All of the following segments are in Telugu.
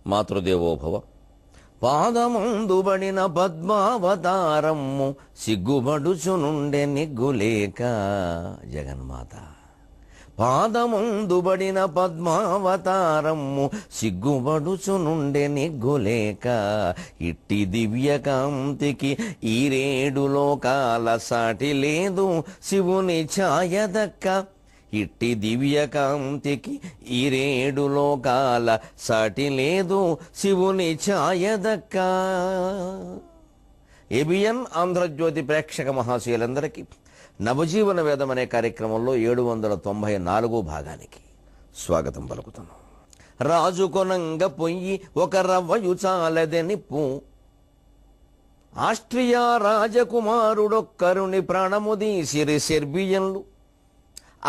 మాతృదేవోభవ. పాదమందుబడిన పద్మావతారమ్ము సిగ్గుబడుచునుండె నిగ్గులేక. జగన్మాత పాదమందుబడిన పద్మావతారమ్ము సిగ్గుబడుచునుండె నిగ్గులేక. ఇట్టి దివ్యకాంతికి ఈరేడు లోకాల సాటి లేదు శివుని ఛాయదక్క. ఇట్టి దివ్యకాంతికి ఈరేడు లోకాల సాటి లేదు శివుని ఛాయదక్క. ఏబిఎన్ ఆంధ్రజ్యోతి ప్రేక్షక మహాశయులందరికీ నవజీవన వేదం అనే కార్యక్రమంలో 794 భాగానికి స్వాగతం పలుకుతున్నాం. రాజు కొనంగ పొయ్యి ఒక రవ్వయు చాలదె నిప్పు. ఆస్ట్రియా రాజకుమారుడొక్కరుని ప్రాణముదీసిరి సెర్బియన్లు.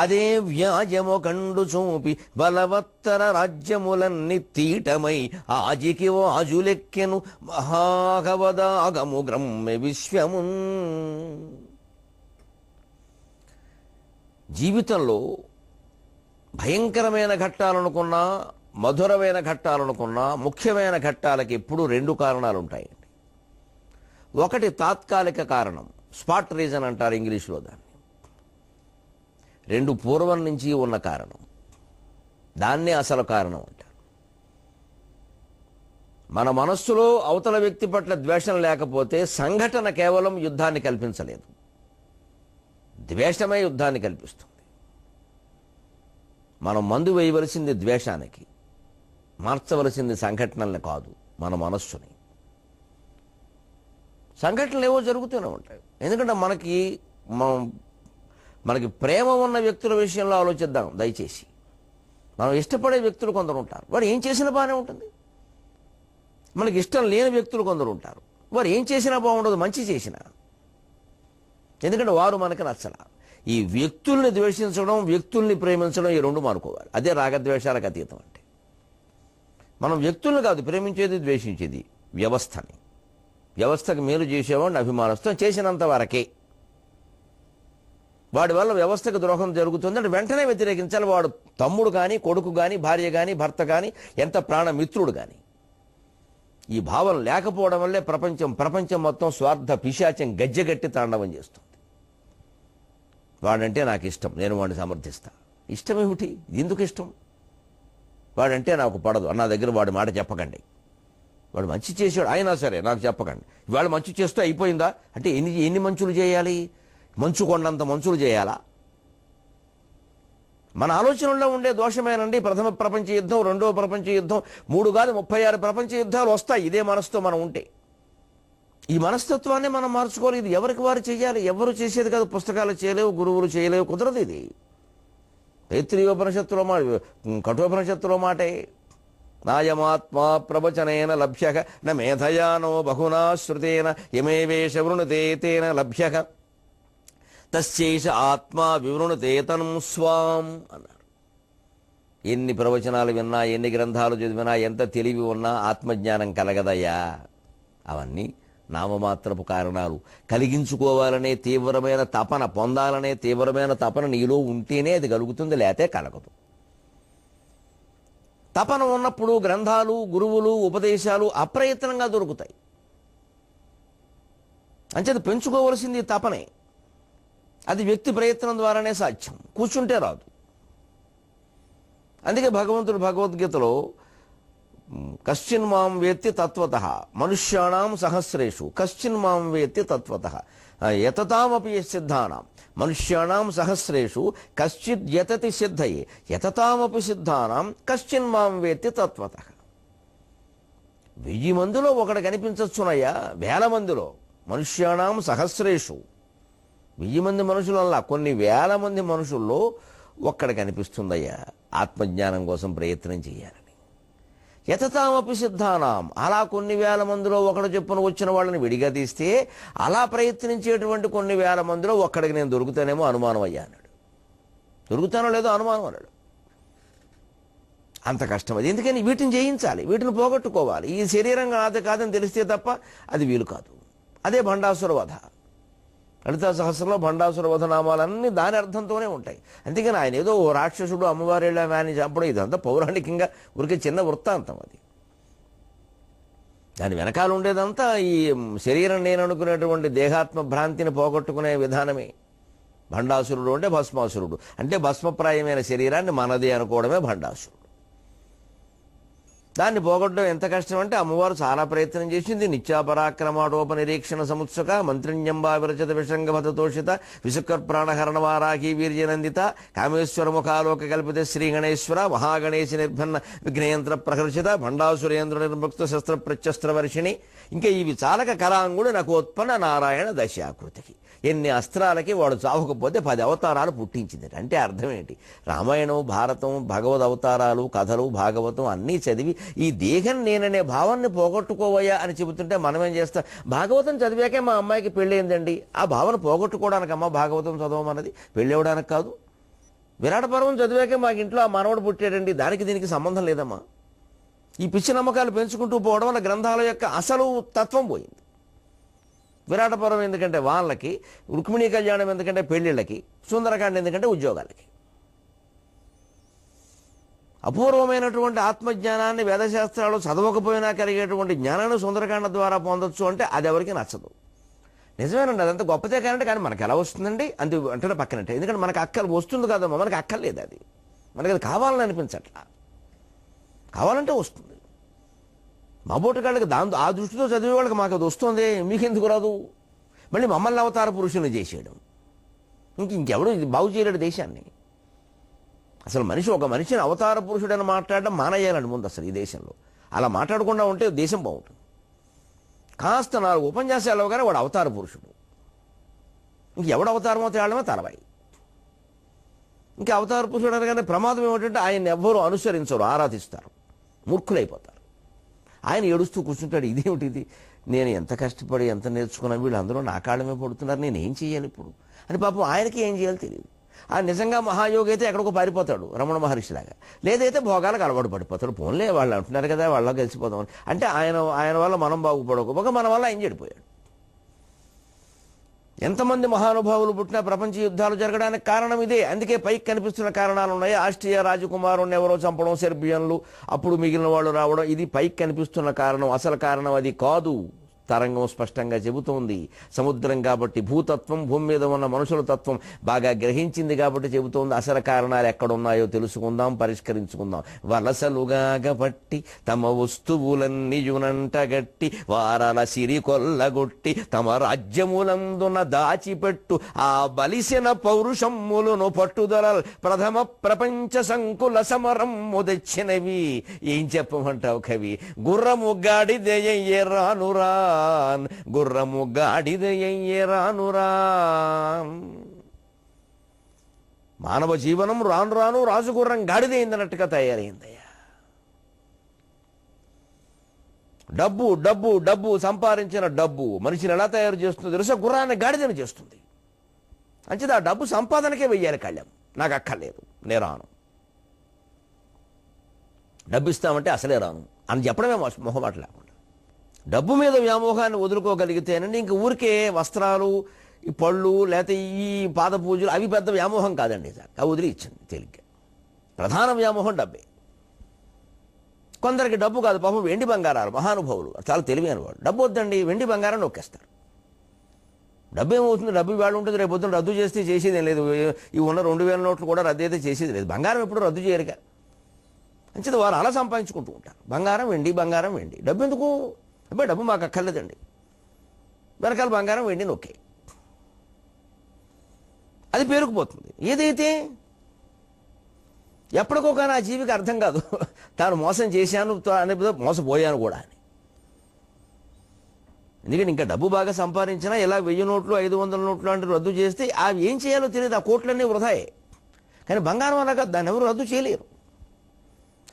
అదే వ్యాజము కండు చూపి బలవత్తర రాజ్యములన్నీ తీటమై ఆజికి వాజులెక్కెను మహాగవదాగము గ్రమ్మె విశ్వము. జీవితంలో భయంకరమైన ఘట్టాలనుకున్నా, మధురమైన ఘట్టాలనుకున్నా, ముఖ్యమైన ఘట్టాలకి ఎప్పుడు 2 కారణాలు ఉంటాయండి. ఒకటి తాత్కాలిక కారణం, స్పాట్ రీజన్ అంటారు ఇంగ్లీష్లో దాన్ని. 2 పూర్వం నుంచి ఉన్న కారణం, దాన్నే అసలు కారణం అంటారు. మన మనస్సులో అవతల వ్యక్తి పట్ల ద్వేషం లేకపోతే సంఘటన కేవలం యుద్ధాన్ని కల్పించలేదు, ద్వేషమే యుద్ధాన్ని కల్పిస్తుంది. మనం మందు వేయవలసింది ద్వేషానికి, మార్చవలసింది సంఘటనల్ని కాదు, మన మనస్సుని. సంఘటనలు ఏవో జరుగుతూనే ఉంటాయి. ఎందుకంటే మనకి ప్రేమ ఉన్న వ్యక్తుల విషయంలో ఆలోచిద్దాం దయచేసి. మనం ఇష్టపడే వ్యక్తులు కొందరు ఉంటారు, వారు ఏం చేసినా బాగానే ఉంటుంది. మనకి ఇష్టం లేని వ్యక్తులు కొందరు ఉంటారు, వారు ఏం చేసినా బాగుండదు, మంచి చేసినా. ఎందుకంటే వారు మనకి నచ్చలా. ఈ వ్యక్తుల్ని ద్వేషించడం, వ్యక్తుల్ని ప్రేమించడం, ఈ 2 మానుకోవాలి. అదే రాగద్వేషాలకు అతీతం అంటే. మనం వ్యక్తుల్ని కాదు ప్రేమించేది, ద్వేషించేది వ్యవస్థని. వ్యవస్థకు మేలు చేసేవాడిని అభిమానిస్తాం, చేసినంత వరకే. వాడి వల్ల వ్యవస్థకు ద్రోహం జరుగుతుందంటే వెంటనే వ్యతిరేకించాలి. వాడు తమ్ముడు కానీ, కొడుకు కానీ, భార్య కానీ, భర్త కానీ, ఎంత ప్రాణమిత్రుడు కానీ. ఈ భావం లేకపోవడం వల్లే ప్రపంచం మొత్తం స్వార్థ పిశాచం గజ్జెగట్టి తాండవం చేస్తుంది. వాడంటే నాకు ఇష్టం, నేను వాడిని సమర్థిస్తా. ఇష్టం ఏమిటి? ఎందుకు ఇష్టం? వాడంటే నాకు పడదు, నా దగ్గర వాడి మాట చెప్పకండి. వాడు మంచి చేసాడు అయినా సరే నాకు చెప్పకండి. ఇవాళ మంచి చేస్తూ అయిపోయిందా అంటే ఎన్ని మంచులు చేయాలి? మంచు కొండంత మంచులు చేయాలా? మన ఆలోచనల్లో ఉండే దోషమేనండి. ప్రథమ ప్రపంచ యుద్ధం, రెండవ ప్రపంచ యుద్ధం, 3 కాదు 36 ప్రపంచ యుద్ధాలు వస్తాయి ఇదే మనసుతో మనం ఉంటే. ఈ మనస్తత్వాన్ని మనం మార్చుకోవాలి. ఇది ఎవరికి వారు చేయాలి, ఎవరు చేసేది కాదు. పుస్తకాలు చేయలేవు, గురువులు చేయలేవు, కుదరదు. ఇది తైత్రీయోపనిషత్తులో మాట, కఠోపనిషత్తులో మాటే. నాయమాత్మా ప్రవచనేన లభ్యః న మేధయానో బహునా శ్రుతేన యమేవేష వృణుతే తేన లభ్యః తస్యైష ఆత్మా వివృణుతే తనం స్వాం అన్నారు. ఎన్ని ప్రవచనాలు విన్నా, ఎన్ని గ్రంథాలు చదివినా, ఎంత తెలివి ఉన్నా ఆత్మజ్ఞానం కలగదయ్యా. అవన్నీ నామమాత్రపు కారణాలు. కలిగించుకోవాలనే తీవ్రమైన తపన, పొందాలనే తీవ్రమైన తపన నీలో ఉంటేనే అది కలుగుతుంది, లేతే కలగదు. తపన ఉన్నప్పుడు గ్రంథాలు, గురువులు, ఉపదేశాలు అప్రయత్నంగా దొరుకుతాయి. అంచేది పెంచుకోవలసింది తపనే. అది వ్యక్తి ప్రయత్నం ద్వారానే సాధ్యం, కూర్చుంటే రాదు. అందుకే భగవంతుడు భగవద్గీతలో కశ్చిన్ మాం వేత్తి తత్వతః మనుష్యాణం సహస్రేషు కశ్చిన్ మాం వేత్తి తత్వతః యతతామపి సిద్ధానాం మనుష్యాణం సహస్రేషు కశ్చిత్ యతతి సిద్ధయే యతతామపి సిద్ధానాం కశ్చిన్ మాం వేత్తి తత్వతః. 1000 మందిలో ఒకడు కనిపించచ్చునయ్యా, 1000 మందిలో. మనుష్యాణం సహస్రేషు 1000 మంది మనుషులల్లా కొన్ని 1000 మంది మనుషుల్లో ఒక్కడ కనిపిస్తుందయ్యా. ఆత్మజ్ఞానం కోసం ప్రయత్నం చేయాలని. యతతామపి సిద్ధానాం, అలా కొన్ని 1000 మందిలో ఒకడు చెప్పున వచ్చిన వాళ్ళని విడిగా తీస్తే అలా ప్రయత్నించేటువంటి కొన్ని 1000 మందిలో ఒక్కడికి నేను దొరుకుతానేమో అనుమానం అయ్యా అన్నాడు. దొరుకుతానో లేదో అనుమానం అన్నాడు. అంత కష్టం అది. ఎందుకని వీటిని జయించాలి, వీటిని పోగొట్టుకోవాలి. ఈ శరీరం నాది కాదని తెలిస్తే తప్ప అది వీలు కాదు. అదే భండాసుర వధ. లలితా సహస్రంలో భండాసుర వధ నామాలన్నీ దాని అర్థంతోనే ఉంటాయి. అందుకని ఆయన ఏదో ఓ రాక్షసుడు అమ్మవారి వెళ్ళామని చెప్పడం ఇదంతా పౌరాణికంగా ఊరికే చిన్న వృత్తాంతం. అది దాని వెనకాల ఉండేదంతా ఈ శరీరం నేను అనుకునేటువంటి దేహాత్మ భ్రాంతిని పోగొట్టుకునే విధానమే. భండాసురుడు అంటే భస్మాసురుడు, అంటే భస్మప్రాయమైన శరీరాన్ని మనది అనుకోవడమే భండాసురుడు. దాన్ని పోగొట్టడం ఎంత కష్టం అంటే అమ్మవారు చాలా ప్రయత్నం చేసింది. నిత్యాపరాక్రమాటోపనిరీక్షణ సముత్సుక మంత్రిణ్యంబా విరచత విషంగభతోషిత విసుకర్ ప్రాణహరణ వారాహి వీర్యనందిత కామేశ్వర ముఖాలోక కల్పిత శ్రీ గణేశ్వర మహాగణేశ నిర్భన్న విఘ్నయంత్ర ప్రహర్షిత భండాసురేంద్ర నిర్ముక్త శస్త్ర ప్రత్యస్త్ర వర్షిణి. ఇంకా ఇవి చాలక కరాంగుడు నకోత్పన్న నారాయణ దశాకృతికి. ఎన్ని అస్త్రాలకి వాడు చావకపోతే 10 అవతారాలు పుట్టించింది. అంటే అర్థం ఏంటి? రామాయణం, భారతం, భగవద్ అవతారాలు, కథలు, భాగవతం అన్నీ చదివి ఈ దేహం నేననే భావాన్ని పోగొట్టుకోవయ్యా అని చెబుతుంటే మనం ఏం చేస్తాం? భాగవతం చదివాకే మా అమ్మాయికి పెళ్ళయిందండి. ఆ భావన పోగొట్టుకోవడానికి అమ్మ భాగవతం చదవమన్నది, పెళ్ళి అవ్వడానికి కాదు. విరాట పర్వం చదివాకే మాకు ఇంట్లో ఆ మనవడు పుట్టాడండి, దానికి దీనికి సంబంధం లేదమ్మా. ఈ పిచ్చి నమ్మకాలు పెంచుకుంటూ పోవడం వల్ల గ్రంథాల యొక్క అసలు తత్వం పోయింది. విరాట పర్వం ఎందుకంటే వాళ్ళకి, రుక్మిణీ కళ్యాణం ఎందుకంటే పెళ్లిళ్ళకి, సుందరకాండ ఎందుకంటే ఉద్యోగాలకి. అపూర్వమైనటువంటి ఆత్మజ్ఞానాన్ని వేదశాస్త్రాలు చదవకపోయినా కలిగేటువంటి జ్ఞానాన్ని సుందరకాండ ద్వారా పొందొచ్చు అంటే అది ఎవరికి నచ్చదు. నిజమేనండి, అదంతా గొప్పతే కానీ మనకు ఎలా వస్తుందండి అంతే అంటే పక్కనంటే. ఎందుకంటే మనకు అక్కలు వస్తుంది కదమ్మా, మనకు అక్కర్లేదు. అది మనకి అది కావాలని అనిపించట్లా, కావాలంటే వస్తుంది. మా బోటగాళ్ళకి ఆ దృష్టితో చదివే వాళ్ళకి మాకు అది వస్తుంది, మీకెందుకు రాదు? మళ్ళీ మమ్మల్ని అవతార పురుషుని చేసేయడం, ఇంకెవడు ఇది బాగు చేయలేడు దేశాన్ని. అసలు ఒక మనిషిని అవతార పురుషుడని మాట్లాడడం మానేయాలండి ముందు అసలు ఈ దేశంలో. అలా మాట్లాడకుండా ఉంటే దేశం బాగుంటుంది. కాస్త 4 ఉపన్యాసాలు అవగానే వాడు అవతార పురుషుడు. ఎవడు అవతారమో తేడమే తలవాయి. ఇంకా అవతార పురుషుడు అనగానే ప్రమాదం ఏమిటంటే ఆయన ఎవ్వరూ అనుసరించరు, ఆరాధిస్తారు, మూర్ఖులైపోతారు. ఆయన ఏడుస్తూ కూర్చుంటాడు, ఇదేమిటిది, నేను ఎంత కష్టపడి ఎంత నేర్చుకున్నా వీళ్ళందరూ నా కాళ్ళమే పడుతున్నారు, నేను ఏం చేయాలి ఇప్పుడు అని. పాపం ఆయనకి ఏం చేయాలో తెలియదు. ఆ నిజంగా మహాయోగి అయితే ఎక్కడికో పారిపోతాడు రమణ మహర్షిలాగా, లేదైతే భోగాలకు అలవాటు పడిపోతాడు. పోన్లే వాళ్ళు అంటున్నారు కదా వాళ్ళ కలిసిపోదామని. అంటే ఆయన వల్ల మనం బాగుపడకపోక మన వల్ల ఆయన చెడిపోయాడు. ఎంతమంది మహానుభావులు పుట్టినా ప్రపంచ యుద్ధాలు జరగడానికి కారణం ఇదే. అందుకే పైకి కనిపిస్తున్న కారణాలు ఉన్నాయి. ఆస్ట్రియా రాజకుమారుని ఎవరో చంపడం, సెర్బియన్లు, అప్పుడు మిగిలిన వాళ్ళు రావడం, ఇది పైకి కనిపిస్తున్న కారణం. అసలు కారణం అది కాదు. తరంగం స్పష్టంగా చెబుతోంది. సముద్రం కాబట్టి, భూతత్వం, భూమి మీద ఉన్న మనుషుల తత్వం బాగా గ్రహించింది కాబట్టి చెబుతోంది. అసలు కారణాలు ఎక్కడున్నాయో తెలుసుకుందాం, పరిష్కరించుకుందాం. వలసలుగాగబట్టి తమ వస్తువులన్నీయునంటగట్టి వారల సిరి కొల్లగొట్టి తమ రాజ్యములందున దాచిపెట్టు ఆ బలిసిన పౌరుషమ్ములను పట్టుదల ప్రథమ ప్రపంచ సంకుల సమరమ్ము తెచ్చినవి. ఏం చెప్పమంటావు కవి? గుర్రము గాడిదెయ్యే రానురా, గుర్రము గాడిదెయ్యే రానురా. మానవ జీవనం రాను రాను రాజుగుర్రం గాడిదైందన్నట్టుగా తయారైందయ్యా. డబ్బు డబ్బు డబ్బు సంపాదించిన డబ్బు మనిషిని ఎలా తయారు చేస్తుందో తెలుసా? గుర్రాన్ని గాడిదని చేస్తుంది. అంచేది ఆ డబ్బు సంపాదనకే వెయ్యాలి కళ్యాణం. నాకు అక్కర్లేదు, నేను రాను. డబ్బు ఇస్తామంటే అసలే రాను అని చెప్పడమే మొహమాట లేకుండా. డబ్బు మీద వ్యామోహాన్ని వదులుకోగలిగితేనండి ఇంక ఊరికే వస్త్రాలు, ఈ పళ్ళు, లేకపోతే ఈ పాద పూజలు అవి పెద్ద వ్యామోహం కాదండి. అవి వదిలి ఇచ్చింది తేలిగ్గా. ప్రధాన వ్యామోహం డబ్బే. కొందరికి డబ్బు కాదు, పాపం వెండి బంగారాలు. మహానుభావులు చాలా తెలివైన వాడు. డబ్బు వద్దండి, వెండి బంగారం నొక్కేస్తారు. డబ్బు ఏమవుతుంది? డబ్బు ఇవాళ ఉంటుంది, రేపు పొద్దున రద్దు చేస్తే చేసేది ఏం లేదు. ఈ ఉన్న 2000 నోట్లు కూడా రద్దు అయితే చేసేది లేదు. బంగారం ఎప్పుడు రద్దు చేయరుగా. అంచేది వారు అలా సంపాదించుకుంటూ ఉంటారు. బంగారం వెండి, బంగారం వెండి. డబ్బు ఎందుకు? అబ్బాయి డబ్బు మాకు అక్కర్లేదండి, వెనకాల బంగారం వెండి నొక్కే, అది పేరుకుపోతుంది. ఏదైతే ఎప్పటికో కానీ ఆ జీవికి అర్థం కాదు తాను మోసం చేశాను అనే మోసపోయాను కూడా అని. ఎందుకంటే ఇంకా డబ్బు బాగా సంపాదించినా ఇలా 1000 నోట్లు 500 నోట్లు అంటే రద్దు చేస్తే అవి ఏం చేయాలో తెలియదు. ఆ కోట్లన్నీ వృధాయే. కానీ బంగారం అలాగా దాన్ని ఎవరు రద్దు చేయలేరు.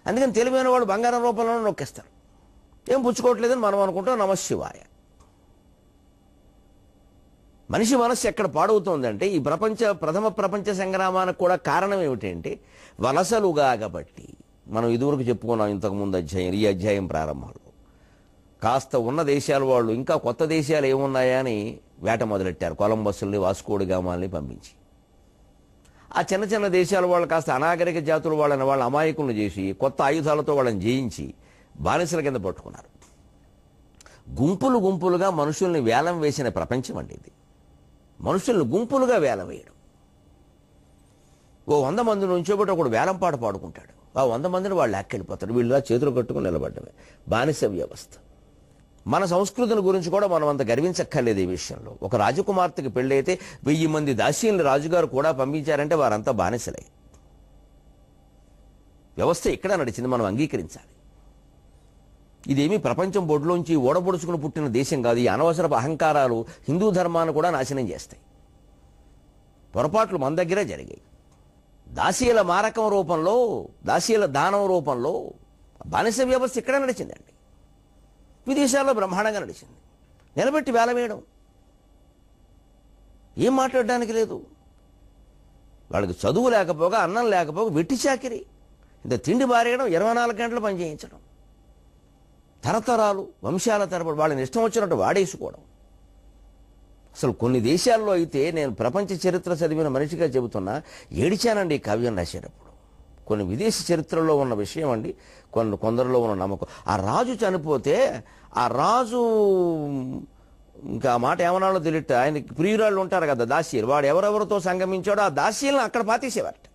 అందుకని తెలివైన వాడు బంగారం రూపంలో నొక్కేస్తారు. ఏం పుచ్చుకోవట్లేదని మనం అనుకుంటాం. నమశివాయ. మనిషి మనస్సు ఎక్కడ పాడవుతోందంటే ఈ ప్రథమ ప్రపంచ సంగ్రామానికి కూడా కారణం ఏమిటంటే వలసలుగాగబట్టి. మనం ఇదివరకు చెప్పుకున్నాం ఇంతకుముందు అధ్యాయం, ఈ అధ్యాయం ప్రారంభంలో. కాస్త ఉన్న దేశాల వాళ్ళు ఇంకా కొత్త దేశాలు ఏమున్నాయా అని వేట మొదలెట్టారు. కొలంబస్సుల్ని, వాస్కోడి గామాల్ని పంపించి ఆ చిన్న చిన్న దేశాల వాళ్ళు కాస్త అనాగరిక జాతుల వాళ్ళని వాళ్ళ అమాయకులను చేసి కొత్త ఆయుధాలతో వాళ్ళని జయించి బానిసల కింద పట్టుకున్నారు. గుంపులు గుంపులుగా మనుషుల్ని వేలం వేసిన ప్రపంచం అండి ఇది. మనుషుల్ని గుంపులుగా వేలం వేయడం. ఓ 100 మంది నుంచోబెట్టి ఒకడు వేలం పాట పాడుకుంటాడు. ఆ 100 మందిని వాళ్ళు లాక్కెళ్ళిపోతాడు. వీళ్ళ చేతులు కట్టుకుని నిలబడ్డమే. బానిస వ్యవస్థ. మన సంస్కృతిని గురించి కూడా మనం అంత గర్వించక్కర్లేదు ఈ విషయంలో. ఒక రాజకుమార్తెకి పెళ్ళైతే 1000 మంది దాసీల్ని రాజుగారు కూడా పంపించారంటే వారంతా బానిసలే. వ్యవస్థ ఇక్కడ నడిచింది, మనం అంగీకరించాలి. ఇదేమీ ప్రపంచం బొడ్లోంచి ఓడబొడుచుకుని పుట్టిన దేశం కాదు. ఈ అనవసరపు అహంకారాలు హిందూ ధర్మాన్ని కూడా నాశనం చేస్తాయి. పొరపాట్లు మన దగ్గరే జరిగాయి. దాసీల మారకం రూపంలో, దాసీల దానం రూపంలో బానిస వ్యవస్థ ఇక్కడ నడిచిందండి. విదేశాల్లో బ్రహ్మాండంగా నడిచింది. నిలబెట్టి వేలవేయడం, ఏం మాట్లాడడానికి లేదు. వాళ్ళకి చదువు లేకపోగా, అన్నం లేకపోగా వెట్టి చాకిరి, ఇంత తిండి బారేయడం, 24 గంటలు పనిచేయించడం, తరతరాలు వంశాల తరబడి వాళ్ళని ఇష్టం వచ్చినట్టు వాడేసుకోవడం. అసలు కొన్ని దేశాల్లో అయితే, నేను ప్రపంచ చరిత్ర చదివిన మనిషిగా చెబుతున్నా, ఏడిచానండి ఈ కావ్యం రాసేటప్పుడు. కొన్ని విదేశీ చరిత్రలో ఉన్న విషయం అండి, కొందరిలో ఉన్న నమ్మకం. ఆ రాజు చనిపోతే ఆ రాజు ఇంకా ఆ మాట ఏమన్నాలో తెలియట, ఆయనకి ప్రియురాళ్ళు ఉంటారు కదా దాసీలు, వాడు ఎవరెవరితో సంగమించాడో ఆ దాసీలను అక్కడ పాతేసేవారట.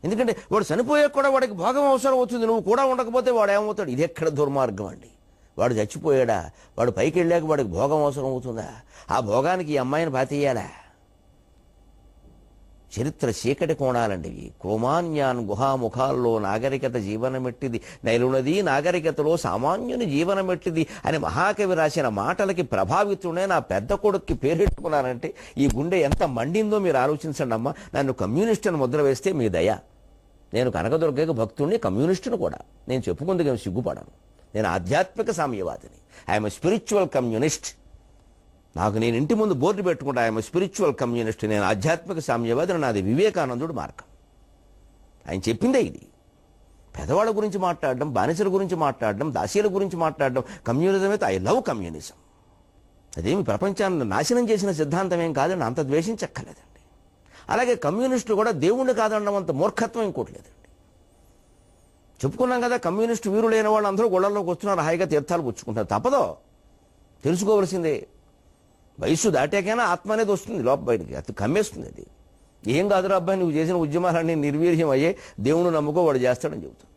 ఎందుకంటే వాడు చనిపోయే కూడా వాడికి భోగం అవసరం అవుతుంది, నువ్వు కూడా ఉండకపోతే వాడు ఏమవుతాడు? ఇది ఎక్కడ దుర్మార్గం అండి. వాడు చచ్చిపోయాడా, వాడు పైకి వెళ్ళాక వాడికి భోగం అవసరం అవుతుందా? ఆ భోగానికి ఈ అమ్మాయిని పాతేయాలా? చరిత్ర చీకటి కోణాలండి. క్రోమాన్యాన్ గుహాముఖాల్లో నాగరికత జీవనమెట్టిది, నైలునది నాగరికతలో సామాన్యుని జీవనమెట్టిది అని మహాకవి రాసిన మాటలకి ప్రభావితుడే నా పెద్ద కొడుక్కి పేరెట్టుకున్నానంటే ఈ గుండె ఎంత మండిందో మీరు ఆలోచించండి అమ్మా. నన్ను కమ్యూనిస్ట్ అని ముద్ర వేస్తే మీ దయ. నేను కనకదుర్గకి భక్తుడిని, కమ్యూనిస్టును కూడా. నేను చెప్పుకుందుకు సిగ్గుపడను. నేను ఆధ్యాత్మిక సామ్యవాదిని. I'm spiritual communist. నాకు నేను ఇంటి ముందు బోర్డు పెట్టుకుంటా, ఐఎమ్ స్పిరిచువల్ కమ్యూనిస్ట్. నేను ఆధ్యాత్మిక సామ్యవాదిని. నాది వివేకానందుడు మార్గం. ఆయన చెప్పిందే ఇది. పెదవాళ్ళ గురించి మాట్లాడడం, బానిసల గురించి మాట్లాడడం, దాసీల గురించి మాట్లాడడం కమ్యూనిజం అయితే. I love communism. అదేమి ప్రపంచాన్ని నాశనం చేసిన సిద్ధాంతం ఏం కాదండి, అంత ద్వేషించక్కర్లేదండి. అలాగే కమ్యూనిస్టులు కూడా దేవుణ్ణి కాదనడం అంత మూర్ఖత్వం ఇంకోటి లేదండి. చెప్పుకున్నాం కదా, కమ్యూనిస్టు వీరులైన వాళ్ళు అందరూ గొడవల్లోకి వస్తున్నారు, హాయిగా తీర్థాలు పుచ్చుకుంటారు. తప్పదో, తెలుసుకోవలసిందే. వయస్సు దాటాకైనా ఆత్మ అనేది వస్తుంది లోపల బయటికి, అది కమ్మేస్తుంది. అది ఏం కాదురా అబ్బాయి, నువ్వు చేసిన ఉద్యమాలన్నీ నిర్వీర్యం అయ్యే, దేవుడు నమ్ముకో వాడు చేస్తాడని చెబుతాడు.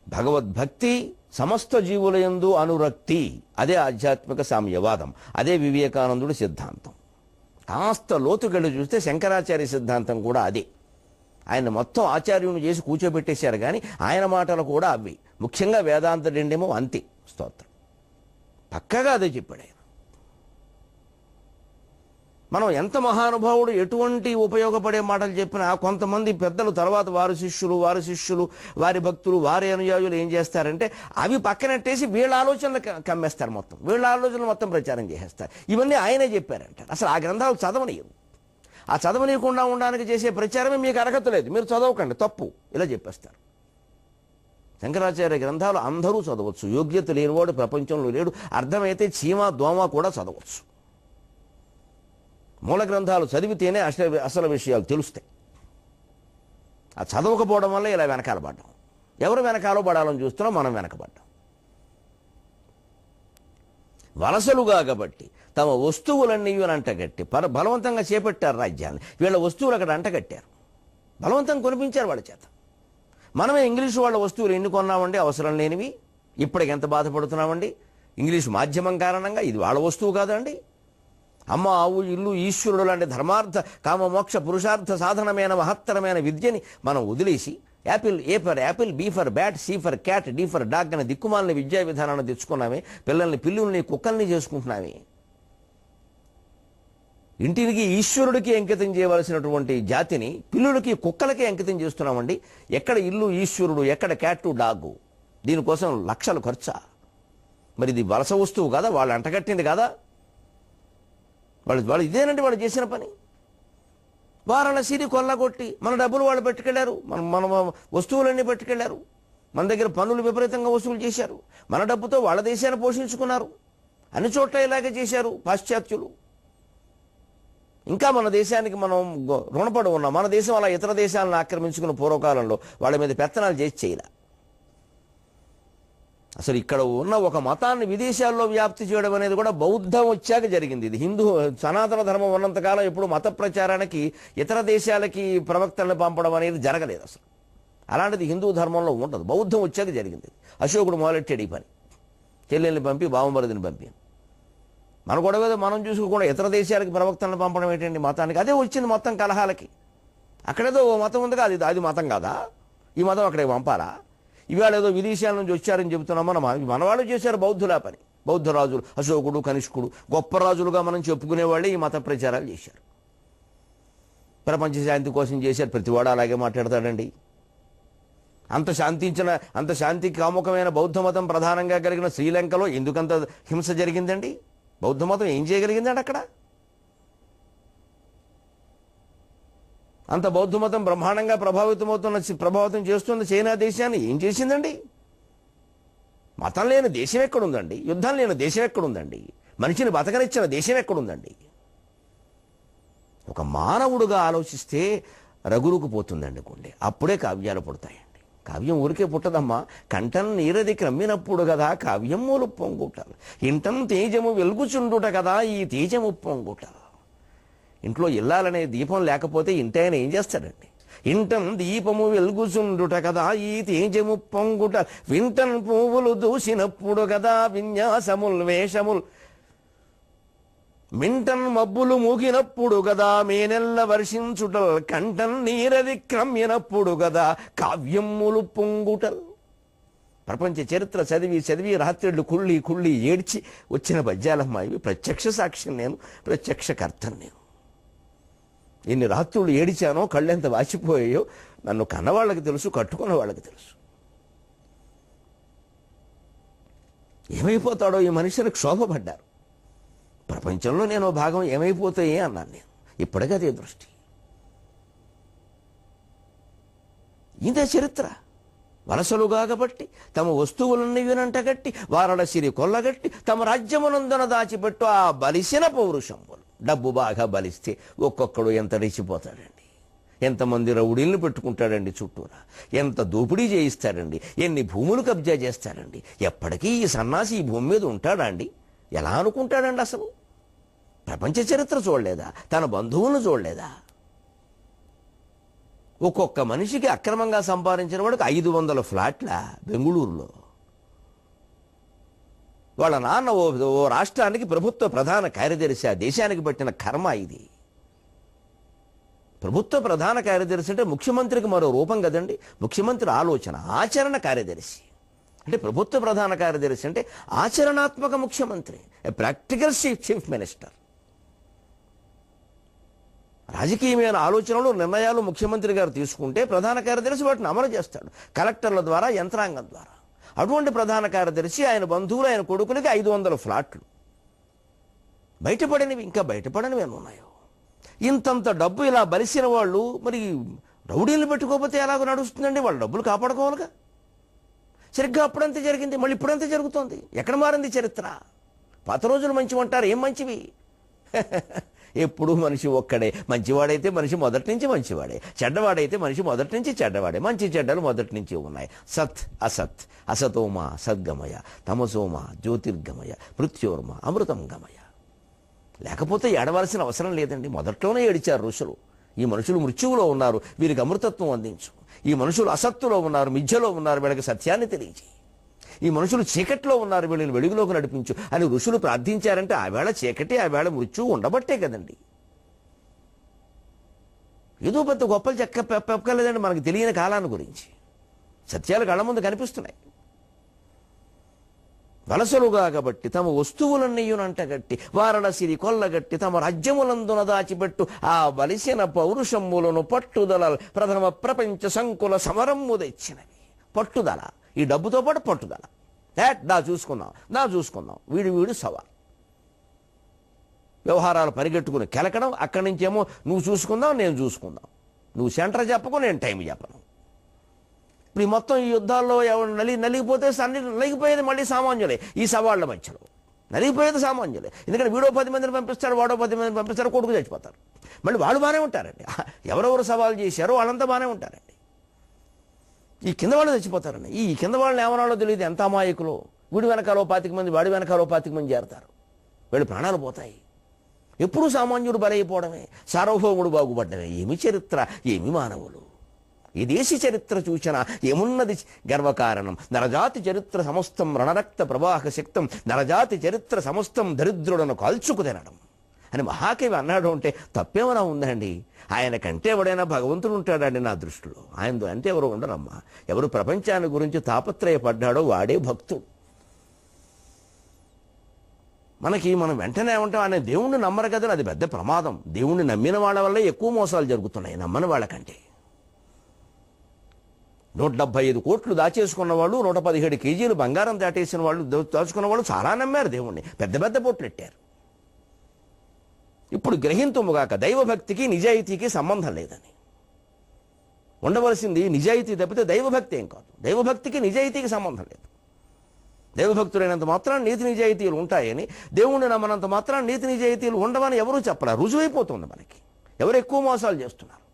భగవద్భక్తి, సమస్త జీవుల యందు అనురక్తి, అదే ఆధ్యాత్మిక సామ్యవాదం, అదే వివేకానందుడి సిద్ధాంతం. కాస్త లోతుకెళ్ళి చూస్తే శంకరాచార్య సిద్ధాంతం కూడా అదే. ఆయన మొత్తం ఆచార్యుని చేసి కూర్చోబెట్టేశారు, కానీ ఆయన మాటలు కూడా అవి. ముఖ్యంగా వేదాంత డిండేమో అంతే స్తోత్రం, పక్కగా అదే చెప్పాడు ఆయన. మనం ఎంత మహానుభావుడు ఎటువంటి ఉపయోగపడే మాటలు చెప్పినా కొంతమంది పెద్దలు తర్వాత వారి శిష్యులు వారి భక్తులు వారి అనుయాయులు ఏం చేస్తారంటే అవి పక్కనట్టేసి వీళ్ళ ఆలోచనలు కమ్మేస్తారు, మొత్తం వీళ్ళ ఆలోచనలు మొత్తం ప్రచారం చేసేస్తారు. ఇవన్నీ ఆయనే చెప్పారంట. అసలు ఆ గ్రంథాలు చదవనీయరు. ఆ చదవనీయకుండా ఉండడానికి చేసే ప్రచారమే మీకు అర్హత లేదు, మీరు చదవకండి, తప్పు, ఇలా చెప్పేస్తారు. శంకరాచార్య గ్రంథాలు అందరూ చదవచ్చు. యోగ్యత లేనివాడు ప్రపంచంలో లేడు. అర్థమైతే చీమ దోమ కూడా చదవచ్చు. మూల గ్రంథాలు చదివితేనే అసలు విషయాలు తెలుస్తాయి. ఆ చదవకపోవడం వల్ల ఇలా వెనకాల పడ్డాం. ఎవరు వెనకాల పడాలని చూస్తున్నాం, మనం వెనకబడ్డాం. వలసలుగా కాబట్టి తమ వస్తువులన్నీ అంటగట్టి బలవంతంగా చేపట్టారు రాజ్యాన్ని. వీళ్ళ వస్తువులు అక్కడ అంటగట్టారు, బలవంతంగా కొనిపించారు వాళ్ళ చేత. మనమే ఇంగ్లీషు వాళ్ళ వస్తువులు ఎన్ని కొన్నామండి, అవసరం లేనివి. ఇప్పటికి ఎంత బాధపడుతున్నామండి ఇంగ్లీషు మాధ్యమం కారణంగా. ఇది వాళ్ళ వస్తువు కాదండి. అమ్మ, ఆవు, ఇల్లు, ఈశ్వరుడు లాంటి ధర్మార్థ కామ మోక్ష పురుషార్థ సాధనమైన మహత్తరమైన విద్యని మనం వదిలేసి apple, A for apple, B for bat, C for cat, D for dog అనే దిక్కుమాలని విద్యా విధానాన్ని తెచ్చుకున్నామే. పిల్లల్ని పిల్లుల్ని కుక్కల్ని చేసుకుంటున్నామే. ఇంటికి ఈశ్వరుడికి అంకితం చేయవలసినటువంటి జాతిని పిల్లులకి కుక్కలకి అంకితం చేస్తున్నామండి. ఎక్కడ ఇల్లు ఈశ్వరుడు, ఎక్కడ క్యాటు డాగు? దీనికోసం లక్షలు ఖర్చా? మరి ఇది వలస వస్తువు కదా, వాళ్ళు అంటగట్టింది కదా. వాళ్ళు ఇదేనండి వాళ్ళు చేసిన పని. వారణాసిని కొల్లగొట్టి మన డబ్బులు వాళ్ళు పెట్టుకెళ్లారు, మన వస్తువులన్నీ పెట్టుకెళ్లారు. మన దగ్గర పన్నులు విపరీతంగా వసూలు చేశారు. మన డబ్బుతో వాళ్ళ దేశాన్ని పోషించుకున్నారు. అన్ని చోట్ల ఇలాగే చేశారు పాశ్చాత్యులు. ఇంకా మన దేశానికి మనం రుణపడి ఉన్నాం. మన దేశం అలా ఇతర దేశాలను ఆక్రమించుకున్న పూర్వకాలంలో వాళ్ళ మీద పెత్తనాలు చేసి చేయలే. అసలు ఇక్కడ ఉన్న ఒక మతాన్ని విదేశాల్లో వ్యాప్తి చేయడం అనేది కూడా బౌద్ధం వచ్చాక జరిగింది. ఇది హిందూ సనాతన ధర్మం ఉన్నంతకాలం ఎప్పుడు మత ప్రచారానికి ఇతర దేశాలకి ప్రవక్తలను పంపడం అనేది జరగలేదు అసలు. అలాంటిది హిందూ ధర్మంలో ఉండదు. బౌద్ధం వచ్చాక జరిగింది. అశోకుడు మొదలెట్టాడు ఈ పని. చెల్లెల్ని పంపి బావమరిదిని పంపి మన గొడవ మనం చూసుకోకుండా ఇతర దేశాలకి ప్రవక్తలను పంపడం ఏంటండి మతానికి? అదే వచ్చింది మొత్తం కలహాలకి. అక్కడేదో ఓ మతం ఉంది కాదు, అది మతం కాదా? ఈ మతం అక్కడికి పంపాలా? ఇవాళ ఏదో విదేశాల నుంచి వచ్చారని చెబుతున్నాం. మనవాళ్ళు చేశారు బౌద్ధుల పని. బౌద్ధ రాజులు అశోకుడు, కనిష్కుడు గొప్ప రాజులుగా మనం చెప్పుకునేవాళ్ళే ఈ మత ప్రచారాలు చేశారు. ప్రపంచ శాంతి కోసం చేశారు. ప్రతివాడు అలాగే మాట్లాడతాడండి. అంత శాంతికి కాముకమైన బౌద్ధ మతం ప్రధానంగా కలిగిన శ్రీలంకలో ఎందుకంత హింస జరిగిందండి? బౌద్ధ మతం ఏం చేయగలిగిందండి అక్కడ? అంత బౌద్ధ మతం బ్రహ్మాండంగా ప్రభావితం చేస్తున్న చైనా దేశాన్ని ఏం చేసిందండి? మతం లేని దేశం ఎక్కడుందండి? యుద్ధం లేని దేశం ఎక్కడుందండి? మనిషిని బతకనిచ్చిన దేశం ఎక్కడుందండి? ఒక మానవుడుగా ఆలోచిస్తే రగురుకుపోతుందండి గుండె. అప్పుడే కావ్యాలు పుడతాయండి. కావ్యం ఊరికే పుట్టదమ్మా. కంఠం నీరది క్రమ్మినప్పుడు కదా కావ్యం మూలు పొంగుటలు. ఇంటం తేజము వెలుగుచుండుట కదా ఈ తేజము పొంగుట. ఇంట్లో ఇల్లాలనే దీపం లేకపోతే ఇంటాయన ఏం చేస్తాడండి? ఇంటం దీపము వెలుగుచుండుట కదా ఈ తేజము పొంగుట. వింటన్ పువ్వులు దూసినప్పుడు కదా విన్యాసముల్ వేషముల్. మింటన్ మబ్బులు మూగినప్పుడు గదా మేనెల్ల వర్షించుటల్. కంఠం నీరది క్రమ్మినప్పుడు గదా కావ్యములు పొంగుటల్. ప్రపంచ చరిత్ర చదివి రాత్రిళ్ళు కుళ్ళి ఏడ్చి వచ్చిన పద్యాలమ్మా ఇవి. ప్రత్యక్ష సాక్ష్యం నేను, ప్రత్యక్ష కర్తను నేను. ఎన్ని రాత్రులు ఏడిచానో, కళ్ళెంత వాచిపోయాయో నన్ను కన్నవాళ్ళకి తెలుసు, కట్టుకున్న వాళ్ళకి తెలుసు. ఏమైపోతాడో ఈ మనిషిని క్షోభపడ్డారు. ప్రపంచంలో నేను భాగం ఏమైపోతాయి అన్నాను నేను. ఇప్పటికీ అదే దృష్టి. ఇదే చరిత్ర. వలసలుగా కాబట్టి తమ వస్తువులన్నీ వినంటగట్టి వారల సిరి కొల్లగట్టి తమ రాజ్యమునందున దాచిపెట్టు ఆ బలిసిన పౌరుషములు. డబ్బు బాగా బలిస్తే ఒక్కొక్కడు ఎంత రెచ్చిపోతాడండి. ఎంతమంది రౌడీలను పెట్టుకుంటాడండి చుట్టూరా. ఎంత దోపిడీ చేయిస్తాడండి. ఎన్ని భూములు కబ్జా చేస్తాడండి. ఎప్పటికీ ఈ సన్నాసి ఈ భూమి మీద ఉంటాడా అండి? ఎలా అనుకుంటాడండి అసలు? ప్రపంచ చరిత్ర చూడలేదా? తన బంధువులను చూడలేదా? ఒక్కొక్క మనిషికి అక్రమంగా సంపాదించిన వాడికి 500 ఫ్లాట్ల బెంగుళూరులో. వాళ్ళ నాన్న ఓ రాష్ట్రానికి ప్రభుత్వ ప్రధాన కార్యదర్శి. ఆ దేశానికి పట్టిన కర్మ ఇది. ప్రభుత్వ ప్రధాన కార్యదర్శి అంటే ముఖ్యమంత్రికి మరో రూపం కదండి. ముఖ్యమంత్రి ఆలోచన ఆచరణ కార్యదర్శి అంటే ప్రభుత్వ ప్రధాన కార్యదర్శి అంటే ఆచరణాత్మక ముఖ్యమంత్రి, ప్రాక్టికల్ చీఫ్ మినిస్టర్. రాజకీయమైన ఆలోచనలు నిర్ణయాలు ముఖ్యమంత్రి గారు తీసుకుంటే ప్రధాన కార్యదర్శి వాటిని అమలు చేస్తాడు కలెక్టర్ల ద్వారా, యంత్రాంగం ద్వారా. అటువంటి ప్రధాన కార్యదర్శి ఆయన బంధువులు, ఆయన కొడుకులకి 500 ఫ్లాట్లు. బయటపడినవి ఇంకా బయటపడనివి ఏమి ఉన్నాయో. ఇంతంత డబ్బు ఇలా బలిసిన వాళ్ళు మరి రౌడీలు పెట్టుకోకపోతే ఎలాగో నడుస్తుందండి? వాళ్ళ డబ్బులు కాపాడుకోవాలిగా. సరిగ్గా అప్పుడంతే జరిగింది, మళ్ళీ ఇప్పుడంతే జరుగుతోంది. ఎక్కడ మారింది చరిత్ర? పాత రోజులు మంచివంటారు. ఏం మంచివి? ఎప్పుడు మనిషి ఒక్కడే. మంచివాడైతే మనిషి మొదటి నుంచి మంచివాడే, చెడ్డవాడైతే మనిషి మొదటి నుంచి చెడ్డవాడే. మంచి చెడ్డలు మొదటి నుంచి ఉన్నాయి. సత్ అసత్, అసతోమ సద్గమయ, తమసోమ జ్యోతిర్గమయ, మృత్యోర్మ అమృతం గమయ. లేకపోతే ఏడవలసిన అవసరం లేదండి. మొదట్లోనే ఏడిచారు ఋషులు. ఈ మనుషులు మృత్యువులో ఉన్నారు, వీరికి అమృతత్వం అందించు. ఈ మనుషులు అసత్తులో ఉన్నారు, మిథ్యలో ఉన్నారు, వీళ్ళకి సత్యాన్ని తెలియజేయి. ఈ మనుషులు చీకట్లో ఉన్నారు, వీళ్ళని వెలుగులోకి నడిపించు అని ఋషులు ప్రార్థించారంటే ఆవేళ చీకటి, ఆవేళ మృత్యువు ఉండబట్టే కదండి. ఏదో పెద్ద గొప్పలు చెప్పలేదండి మనకు తెలియని కాలాన్ని గురించి. సత్యాలు కళ్ళ ముందు కనిపిస్తున్నాయి. వలసలుగా కాబట్టి తమ వస్తువులన్నీయునంటగట్టి వారణసిరి కొల్లగట్టి తమ రాజ్యములందున దాచిపెట్టు ఆ బలిసిన పౌరుషమ్ములను పట్టుదల ప్రథమ ప్రపంచ సంకుల సమరమ్ము తెచ్చినవి. పట్టుదల, ఈ డబ్బుతో పాటు పట్టుదల. దా చూసుకుందాం వీడు సవాల్. వ్యవహారాలు పరిగెట్టుకుని కెలకడం. అక్కడి నుంచేమో నువ్వు చూసుకుందాం, నేను చూసుకుందాం. నువ్వు సెంటర్ చెప్పకు, నేను టైం చెప్పను. ఇప్పుడు ఈ మొత్తం ఈ యుద్ధాల్లో ఎవరు నలిగిపోతే నలిగిపోయేది మళ్ళీ సామాన్యులే. ఈ సవాళ్ల మధ్యలో నలిగిపోయేది సామాన్యులే. ఎందుకంటే వీడో 10 మందిని పంపిస్తాడు, వాడో 10 మందిని పంపిస్తాడు, కొడుకు చచ్చిపోతారు. మళ్ళీ వాళ్ళు బాగానే ఉంటారండి. ఎవరెవరు సవాల్ చేశారో వాళ్ళంతా బాగానే ఉంటారండి. ఈ కింద వాళ్ళు చచ్చిపోతారండి. ఈ కింద వాళ్ళని ఏమనాలో తెలియదు, ఎంత అమాయకులు. వీడి వెనకాలో 25 మంది, వాడి వెనకాలో 25 మంది చేరతారు. వీళ్ళు ప్రాణాలు పోతాయి. ఎప్పుడూ సామాన్యుడు బలైపోవడమే, సార్వభౌముడు బాగుపడ్డమే. ఏమి చరిత్ర, ఏమి మానవులు. ఈ దేశ చరిత్ర చూచిన ఏమున్నది గర్వకారణం. నరజాతి చరిత్ర సమస్తం రణరక్త ప్రవాహ శక్తం, నరజాతి చరిత్ర సమస్తం దరిద్రులను కాల్చుకు తినడం అని మహాకవి అన్నాడు అంటే తప్పేమైనా ఉందండి? ఆయన కంటే ఎవడైనా భగవంతుడు ఉంటాడండి నా దృష్టిలో. ఆయన అంటే ఎవరు ఉండరమ్మా. ఎవరు ప్రపంచాన్ని గురించి తాపత్రయపడ్డాడో వాడే భక్తుడు. మనం వెంటనే ఉంటాం అనే దేవుణ్ణి నమ్మరు కదా, అది పెద్ద ప్రమాదం. దేవుణ్ణి నమ్మిన వాళ్ళ వల్లే ఎక్కువ మోసాలు జరుగుతున్నాయి నమ్మని వాళ్ళకంటే. 175 కోట్లు దాచేసుకున్న వాళ్ళు, 117 కేజీలు బంగారం దాటేసిన వాళ్ళు, దాచుకున్న వాళ్ళు చాలా నమ్మారు దేవుణ్ణి, పెద్ద పెద్ద పోట్లెట్టారు. ఇప్పుడు గ్రహింతుముగాక దైవభక్తికి నిజాయితీకి సంబంధం లేదని. ఉండవలసింది నిజాయితీ తప్పితే దైవభక్తి ఏం కాదు. దైవభక్తికి నిజాయితీకి సంబంధం లేదు. దైవభక్తులైనంత మాత్రాన్ని నీతి నిజాయితీలు ఉంటాయని, దేవుణ్ణి నమ్మనంత మాత్రాన్ని నీతి నిజాయితీలు ఉండవని ఎవరూ చెప్పరా. రుజువైపోతుంది మనకి. ఎవరు ఎక్కువ మోసాలు చేస్తున్నారు.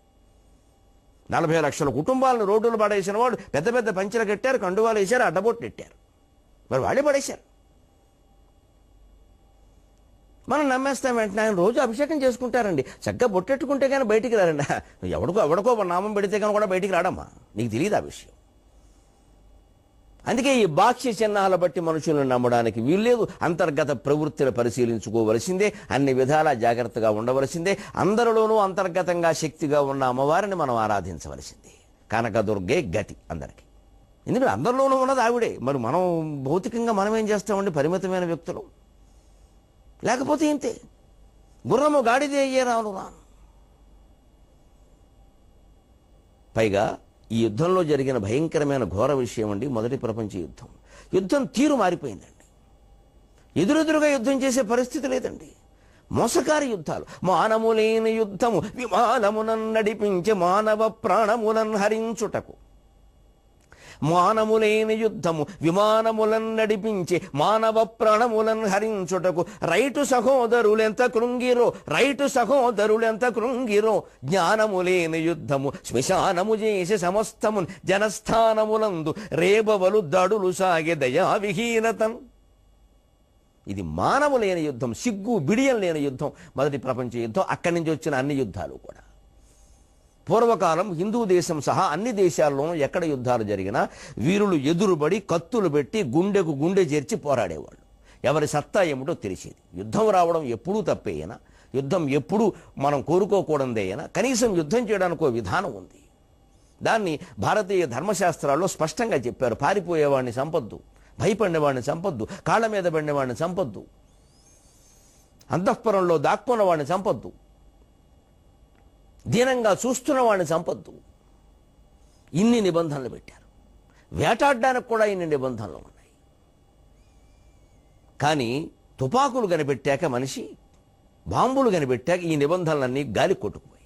40 లక్షల కుటుంబాలను రోడ్డులు పడేసిన వాడు పెద్ద పెద్ద పంచెలు కట్టారు, కండువాలు వేశారు, అడ్డబొట్లు పెట్టారు. మరి వాడే పడేశారు. మనం నమ్మేస్తాం. వెంటనే ఆయన రోజు అభిషేకం చేసుకుంటారండి. చక్కగా బొట్టెట్టుకుంటే కానీ బయటికి రారండి. ఎవడికో నామం పెడితే కానీ కూడా బయటికి రాడమ్మా. నీకు తెలియదు ఆ విషయం. అందుకే ఈ బాహ్య చిహ్నాల బట్టి మనుషులను నమ్మడానికి వీల్లేదు. అంతర్గత ప్రవృత్తిని పరిశీలించుకోవలసిందే. అన్ని విధాలా జాగ్రత్తగా ఉండవలసిందే. అందరిలోనూ అంతర్గతంగా శక్తిగా ఉన్న అమ్మవారిని మనం ఆరాధించవలసిందే. కనకదుర్గే గతి అందరికీ. ఎందుకంటే అందరిలోనూ ఉన్నది ఆవిడే. మరి మనం భౌతికంగా మనం ఏం చేస్తామండి? పరిమితమైన వ్యక్తులు. లేకపోతే ఇంతే. గుర్రము గాడిదే అయ్యే రాను. పైగా ఈ యుద్ధంలో జరిగిన భయంకరమైన ఘోర విషయం అండి మొదటి ప్రపంచ యుద్ధం. యుద్ధం తీరు మారిపోయిందండి. ఎదురెదురుగా యుద్ధం చేసే పరిస్థితి లేదండి. మోసకారి యుద్ధాలు. మానములేని యుద్ధము విమానమునన్ నడిపించే మానవ ప్రాణములను హరించుటకు. మానములేని యుద్ధము విమానములను నడిపించి మానవ ప్రాణములను హరించుటకు. రైటు సహోదరులెంత కృంగిరో జ్ఞానములేని యుద్ధము శ్మశానము చేసి సమస్తము జనస్థానములందు రేబవలు దడులు సాగే దయావిహీనతన్. ఇది మానవు లేని యుద్ధం, సిగ్గు బిడియం లేని యుద్ధం మొదటి ప్రపంచ యుద్ధం. అక్కడి నుంచి వచ్చిన అన్ని యుద్ధాలు కూడా. పూర్వకాలం హిందూ దేశం సహా అన్ని దేశాల్లోనూ ఎక్కడ యుద్ధాలు జరిగినా వీరులు ఎదురుబడి కత్తులు పెట్టి గుండెకు గుండె చేర్చి పోరాడేవాళ్ళు. ఎవరి సత్తా ఏమిటో తెలిసేది. యుద్ధం రావడం ఎప్పుడూ తప్పేయనా, యుద్ధం ఎప్పుడూ మనం కోరుకోకూడదేనా, కనీసం యుద్ధం చేయడానికి ఒక విధానం ఉంది. దాన్ని భారతీయ ధర్మశాస్త్రాల్లో స్పష్టంగా చెప్పారు. పారిపోయేవాడిని చంపొద్దు, భయపడినవాడిని చంపొద్దు, కాళ్ళ మీద పడినవాడిని చంపొద్దు, అంతఃపురంలో దాక్కున్న వాడిని చంపొద్దు, దీనంగా చూస్తున్న వాడిని చంపొద్దు. ఇన్ని నిబంధనలు పెట్టారు. వేటాడడానికి కూడా ఇన్ని నిబంధనలు ఉన్నాయి. కానీ తుపాకులు కనిపెట్టాక మనిషి, బాంబులు కనిపెట్టాక ఈ నిబంధనలన్నీ గాలి కొట్టుకుపోయి.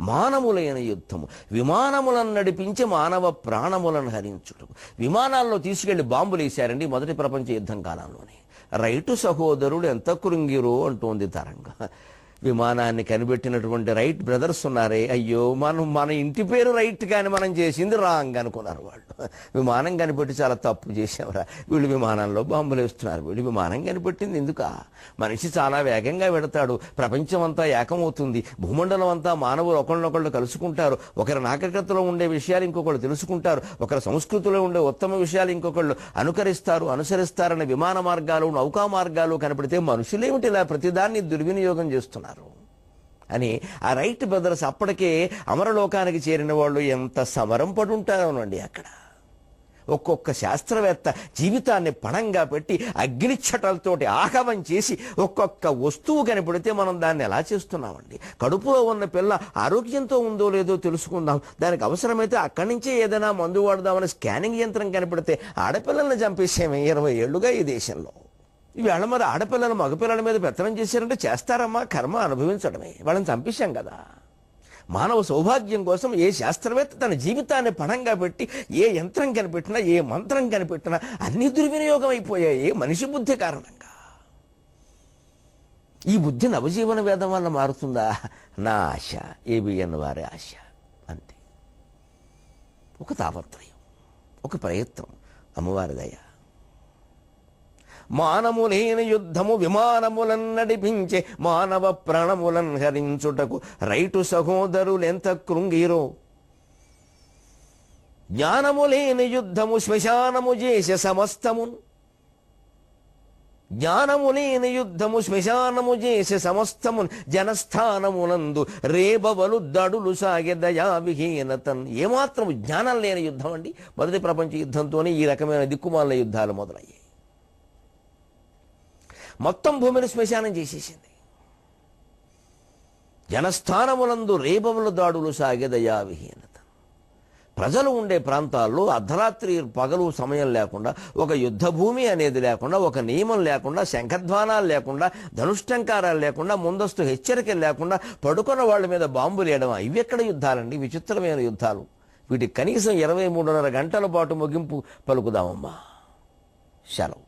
మానవులైన యుద్ధము విమానములను నడిపించి మానవ ప్రాణములను హరించుటకు. విమానాల్లో తీసుకెళ్లి బాంబులు వేశారండి మొదటి ప్రపంచ యుద్ధం కాలంలోనే. రైటు సహోదరుడు ఎంత కృంగిరో అంటోంది తరంగ. విమానాన్ని కనిపెట్టినటువంటి రైట్ బ్రదర్స్ ఉన్నారే, అయ్యో మన ఇంటి పేరు రైట్ కానీ మనం చేసింది రాంగ్ అనుకున్నారు వాళ్ళు. విమానం కనిపెట్టి చాలా తప్పు చేసేవరా, వీళ్ళు విమానంలో బాంబులు వేస్తున్నారు. వీళ్ళు విమానం కనిపెట్టింది ఎందుక? మనిషి చాలా వేగంగా వెడతాడు, ప్రపంచం అంతా ఏకమవుతుంది, భూమండలం అంతా మానవులు ఒకళ్ళనొకళ్ళు కలుసుకుంటారు, ఒకరి నాగరికతలో ఉండే విషయాలు ఇంకొకళ్ళు తెలుసుకుంటారు, ఒకరి సంస్కృతిలో ఉండే ఉత్తమ విషయాలు ఇంకొకళ్ళు అనుసరిస్తారనే విమాన మార్గాలు నౌకా మార్గాలు కనపడితే మనుషులేమిటి ఇలా ప్రతిదాన్ని దుర్వినియోగం చేస్తున్నారు అని ఆ రైట్ బ్రదర్స్ అప్పటికే అమరలోకానికి చేరిన వాళ్ళు ఎంత సమరం పడుంటారోనండి. అక్కడ ఒక్కొక్క శాస్త్రవేత్త జీవితాన్ని పణంగా పెట్టి అగ్నిచ్చటలతోటి ఆహవం చేసి ఒక్కొక్క వస్తువు కనిపెడితే మనం దాన్ని ఎలా చేస్తున్నామండి. కడుపులో ఉన్న పిల్ల ఆరోగ్యంతో ఉందో లేదో తెలుసుకుందాం, దానికి అవసరమైతే అక్కడి నుంచే ఏదైనా మందు వాడదామని స్కానింగ్ యంత్రం కనిపెడితే ఆడపిల్లల్ని చంపేసేమే 20 ఏళ్లుగా ఈ దేశంలో. ఈవేళ మరి ఆడపిల్లలు మగపిల్లల మీద పెత్తనం చేశారంటే చేస్తారమ్మా, కర్మ అనుభవించడమే. వాళ్ళని చంపేశాం కదా. మానవ సౌభాగ్యం కోసం ఏ శాస్త్రవేత్త తన జీవితాన్ని పణంగా పెట్టి ఏ యంత్రం కనిపెట్టినా ఏ మంత్రం కనిపెట్టినా అన్ని దుర్వినియోగం అయిపోయాయి మనిషి బుద్ధి కారణంగా. ఈ బుద్ధి నవజీవన వేదం వల్ల మారుతుందా? నా ఆశ, ఏబిఎన్ వారి ఆశ అంతే. ఒక తాపత్రయం, ఒక ప్రయత్నం, అమ్మవారి దయ. మానము లేని యుద్ధము విమానములను నడిపించే మానవ ప్రాణములను హరించుటకు రైటు సహోదరులెంత కృంగిరో. జ్ఞానము లేని యుద్ధము శ్మశానము చేసే సమస్తమును, జ్ఞానము లేని యుద్ధము శ్మశానము చేసే సమస్తమును జనస్థానమునందు రేబవలు దడులు సాగే దయావిహీనతన్. ఏమాత్రము జ్ఞానం లేని యుద్ధం అండి. మొదటి ప్రపంచ యుద్ధంతోనే ఈ రకమైన దిక్కుమాల యుద్ధాలు మొదలయ్యాయి. మొత్తం భూమిని శ్మశానం చేసేసింది. జనస్థానమునందు రేబవలు దాడులు సాగే దయావిహీనత. ప్రజలు ఉండే ప్రాంతాల్లో అర్ధరాత్రి పగలు సమయం లేకుండా, ఒక యుద్ధ భూమి అనేది లేకుండా, ఒక నియమం లేకుండా, శంఖధ్వానాలు లేకుండా, ధనుష్టంకారాలు లేకుండా, ముందస్తు హెచ్చరికలు లేకుండా పడుకున్న వాళ్ళ మీద బాంబులు వేయడం, ఇవి ఎక్కడ యుద్ధాలండి? విచిత్రమైన యుద్ధాలు. వీటికి కనీసం 23.5 గంటల పాటు ముగింపు పలుకుదామమ్మా. సెలవు.